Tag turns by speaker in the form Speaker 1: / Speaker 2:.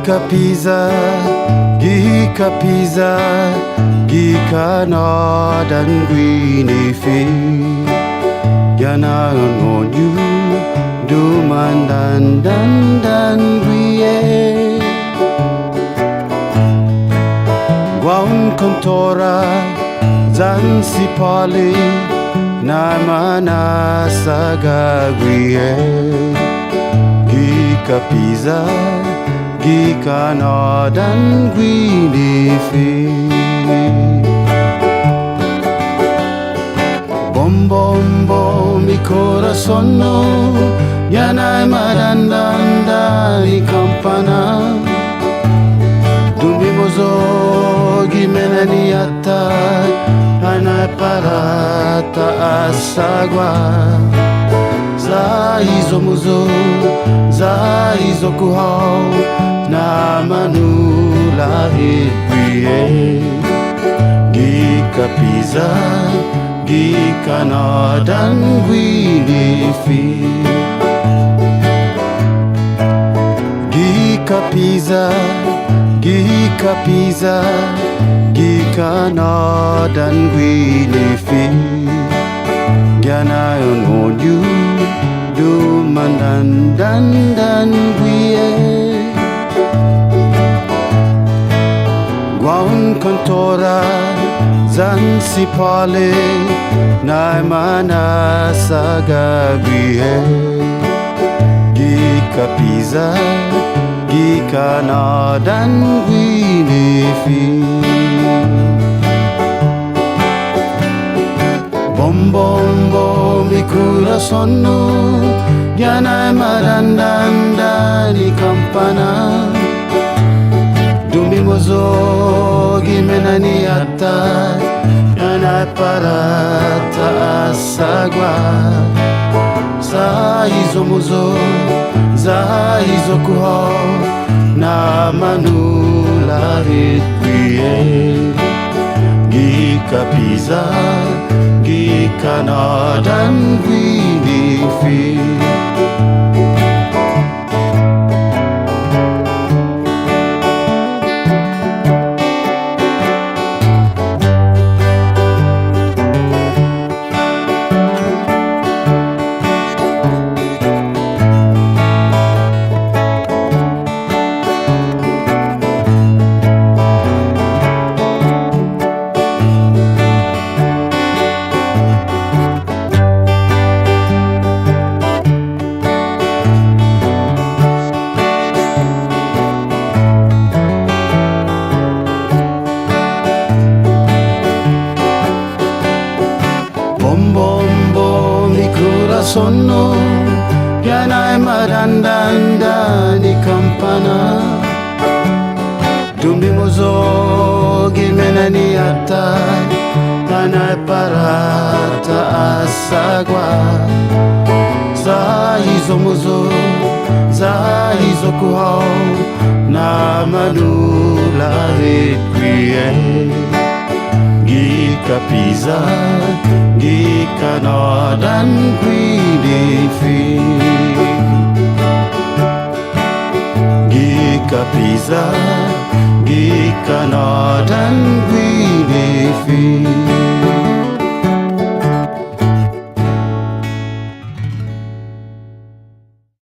Speaker 1: Gika pizza, gika no dan gwini fi. Yana on you, do man dan gwie. Gwaun kontora, zansi pali, na mana saga gwie. Gika pizza, gika no dan gwini fi. Bom bom bom mi corazon no, yanay marandanda ni campana. Dumimozo gimenani ata, anay parata asagwa. Zaizo muzo, zaizo kuhau, na manula hitwie. Gika pizza, gika no dan gwini fi. Gika pizza, gika no dan gwini fi. Yana on you, do man dan gwie. Gwaun kontora, zansi pale, na mana saga gwie. Gika pizza, gika no dan gwini fi. Bom bom bom mi corazon no, yanay marandanda ni campana. Dumimozo gimenani ata, yanay parata asagwa. Zaizo muzo, zaizo kuho, na manula hitwie. Gika pizza, gika no dan gwini fi. Sono, yanay marandanda ni campana. Dumimozo gimenani ata, yanay parata asagwa. Zaizo muzo, zaizo kuhau, na manula hitwie. Gika pizza, gika no dan gwini fi. Gika pizza, gika no dan gwini fi.